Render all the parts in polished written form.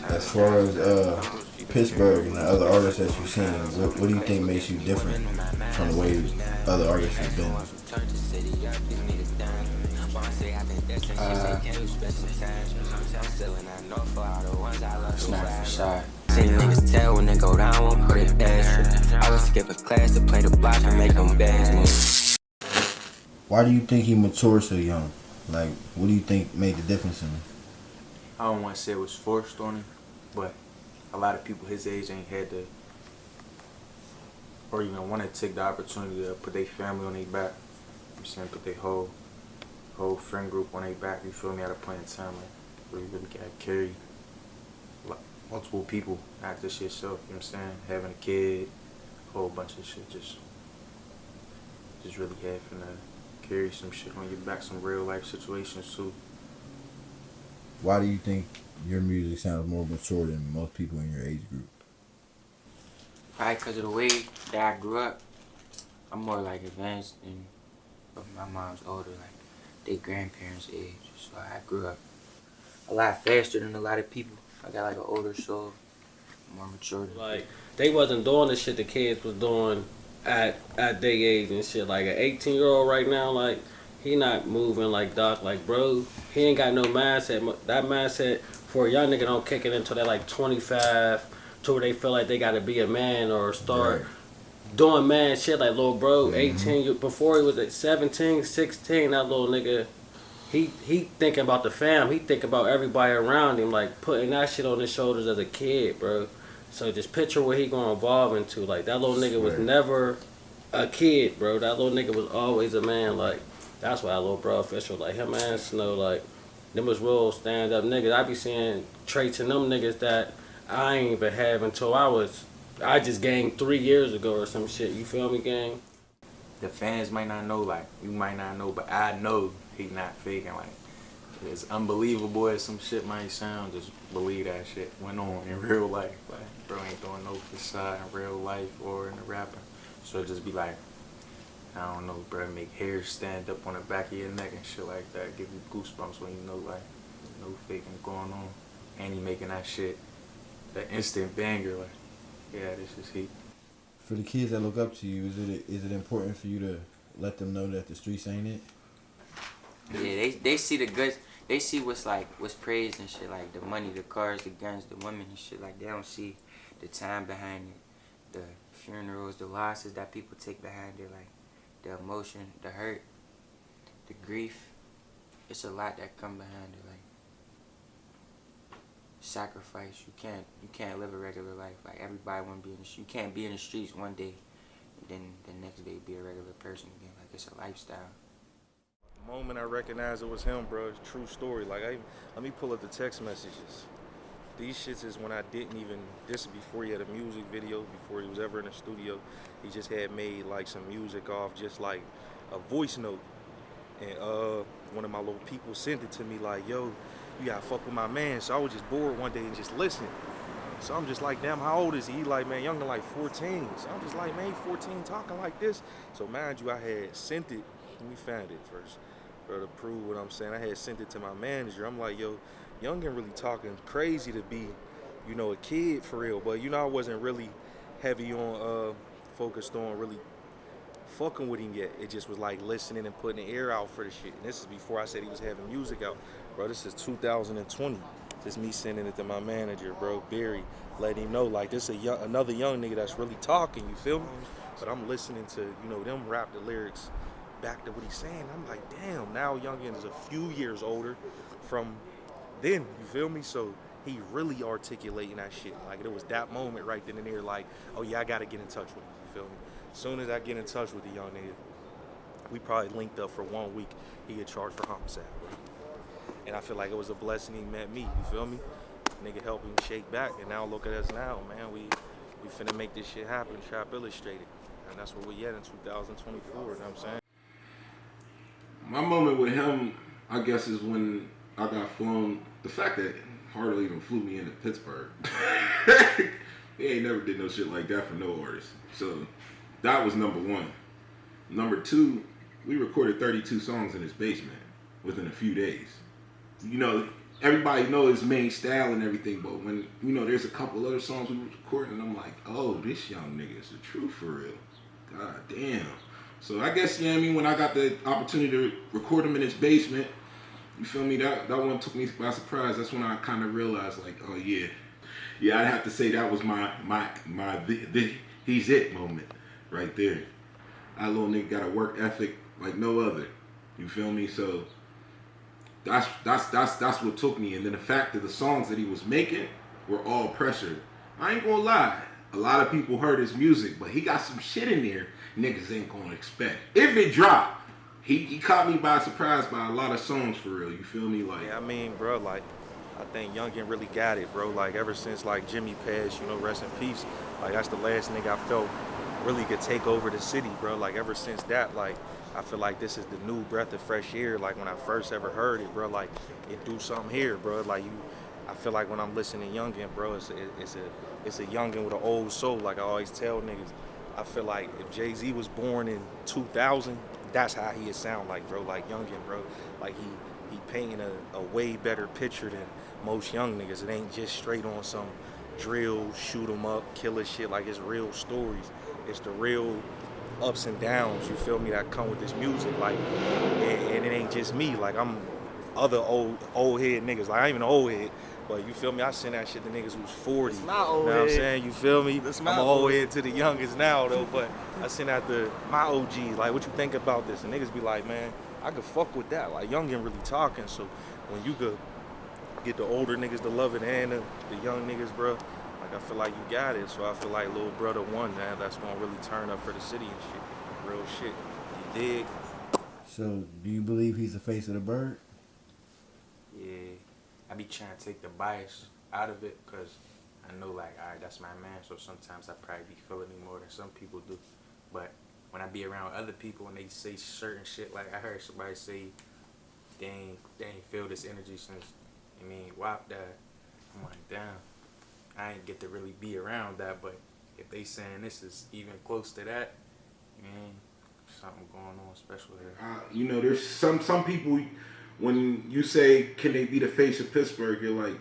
As far as Pittsburgh and the other artists that you've seen, what do you think makes you different from the way other artists have been? Snap for shot. See niggas tell when they go down, won't put it extra. I would skip a class to play the block and make them bags move. Why do you think he matured so young? Like, what do you think made the difference in him? I don't want to say it was forced on him, but a lot of people his age ain't had to, or even want to take the opportunity to put their family on their back. I'm saying put their whole friend group on their back. You feel me? At a point in time, like where you really gotta carry multiple people, not just yourself. You know what I'm saying? Having a kid, a whole bunch of shit. Just really having to carry some shit on your back, some real life situations too. Why do you think your music sounds more mature than most people in your age group? Probably because of the way that I grew up. I'm more like advanced than my mom's older, like they grandparents' age. So I grew up a lot faster than a lot of people. I got like an older soul, more mature. Like they wasn't doing the shit the kids was doing at their age and shit. Like an 18-year-old right now, like he not moving like Doc. Like bro, he ain't got no mindset. That mindset for a young nigga don't kick it until they're like 25, to where they feel like they gotta be a man or start doing man shit. Like little bro, 18. Before he was at 17, 16, that little nigga. He thinking about the fam. He thinking about everybody around him, like putting that shit on his shoulders as a kid, bro. So just picture what he gonna evolve into. Like that little nigga was never a kid, bro. That little nigga was always a man. Like that's why little bro official, like him and Snow, like them was real stand up niggas. I be seeing traits in them niggas that I ain't even have until I just gained 3 years ago or some shit. You feel me, gang? The fans might not know, like you might not know, but I know he not faking. Like as unbelievable as some shit might sound, just believe that shit went on in real life. Like bro ain't doing no facade in real life or in the rapping. So it just be like, I don't know, bro, make hair stand up on the back of your neck and shit like that. Give you goosebumps when you know like no faking going on. And he making that shit that instant banger. Like yeah, this is heat. For the kids that look up to you, is it important for you to let them know that the streets ain't it? Yeah, they see the good. They see what's praised and shit, like the money, the cars, the guns, the women and shit. Like they don't see the time behind it, the funerals, the losses that people take behind it, like the emotion, the hurt, the grief. It's a lot that come behind it, like sacrifice. You can't live a regular life. Like everybody wanna be in the streets. You can't be in the streets one day and then the next day be a regular person again. Like it's a lifestyle. The moment I recognized it was him, bro, it's a true story. Like let me pull up the text messages. These shits is when I didn't even, this is before he had a music video, before he was ever in the studio. He just had made like some music off just like a voice note. And one of my little people sent it to me like, yo, you gotta fuck with my man. So I was just bored one day and just listening. So I'm just like, damn, how old is he? He like, man, younger than like 14. So I'm just like, man, 14 talking like this. So mind you, I had sent it, let me find it first, bro, to prove what I'm saying. I had sent it to my manager. I'm like, yo, Youngin really talking crazy to be, you know, a kid for real. But you know, I wasn't really heavy on, focused on really fucking with him yet. It just was like listening and putting the air out for the shit. And this is before I said he was having music out. Bro, this is 2020. Just me sending it to my manager, bro, Barry, letting him know like this is another young nigga that's really talking, you feel me? But I'm listening to, you know, them rap the lyrics back to what he's saying. I'm like, damn, now Youngin is a few years older from then, you feel me? So he really articulating that shit. Like it was that moment right then and there, like, oh yeah, I gotta get in touch with him, you feel me? As soon as I get in touch with the young nigga, we probably linked up for 1 week. He get charged for homicide. And I feel like it was a blessing he met me, you feel me? Nigga helped him shake back, and now look at us now, man. We finna make this shit happen, Trap Illustrated. And that's where we at in 2024, you know what I'm saying? My moment with him, I guess, is when I got flown. The fact that Harlow even flew me into Pittsburgh. He ain't never did no shit like that for no artist. So that was number one. Number two, we recorded 32 songs in his basement within a few days. You know, everybody knows his main style and everything, but when, you know, there's a couple other songs we were recording, and I'm like, oh, this young nigga is the truth for real. God damn. So I guess, you know what I mean, when I got the opportunity to record him in his basement, you feel me, that one took me by surprise. That's when I kind of realized, like, oh yeah. Yeah, I'd have to say that was my he's it moment right there. That little nigga got a work ethic like no other. You feel me? So that's what took me. And then the fact that the songs that he was making were all pressured. I ain't gonna lie. A lot of people heard his music, but he got some shit in there niggas ain't gonna expect. If it dropped, he caught me by surprise by a lot of songs for real. You feel me? Like, yeah, I mean, bro, like, I think Youngin really got it, bro. Like, ever since, like, Jimmy passed, you know, rest in peace, like, that's the last nigga I felt really could take over the city, bro. Like, ever since that, like, I feel like this is the new breath of fresh air. Like, when I first ever heard it, bro, like, it do something here, bro. Like, I feel like when I'm listening to Youngin, bro, it's a Youngin with an old soul. Like I always tell niggas, I feel like if Jay-Z was born in 2000, that's how he'd sound like, bro. Like Youngin, bro. Like he painting a way better picture than most young niggas. It ain't just straight on some drill, shoot 'em up, killer shit. Like, it's real stories. It's the real ups and downs, you feel me, that come with this music. Like, and it ain't just me. Like, I'm other old head niggas. Like, I ain't even an old head, but you feel me, I send that shit to niggas who's 40. It's my old you know what I'm head. saying? You feel me? That's I'm my an old old head to the youngest now, though, but I send out to my OGs, like, what you think about this? And niggas be like, man, I could fuck with that. Like, Youngin really talking, so when you could get the older niggas to love it and the young niggas, bro, like, I feel like you got it. So I feel like Little Brother One, man, that's gonna really turn up for the city and shit. Real shit. You dig? So, do you believe he's the face of the bird? Yeah, I be trying to take the bias out of it because I know, like, all right, that's my man, so sometimes I probably be feeling him more than some people do. But when I be around other people and they say certain shit, like I heard somebody say they ain't feel this energy since, I mean, WAP died. I'm like, damn, I ain't get to really be around that, but if they saying this is even close to that, man, something going on special here. you know, there's some people, when you say, can they be the face of Pittsburgh, you're like,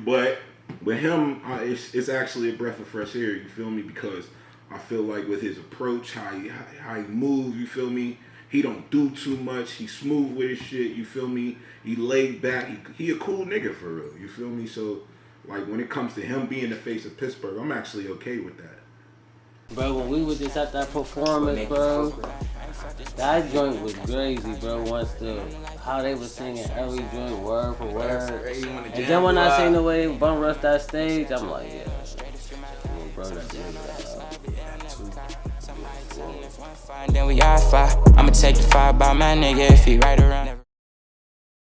but with him, it's actually a breath of fresh air, you feel me? Because I feel like with his approach, how he moves, you feel me? He don't do too much. He smooth with his shit, you feel me? He laid back. He a cool nigga for real, you feel me? So, like, when it comes to him being the face of Pittsburgh, I'm actually okay with that. Bro, when we was just at that performance, bro, that joint was crazy, bro. Once how they was singing every joint word for word. And then when I seen the way Bum rushed that stage, I'm like, yeah. Bro, that's Then we all fly. I'ma take the fire by my nigga if he right around.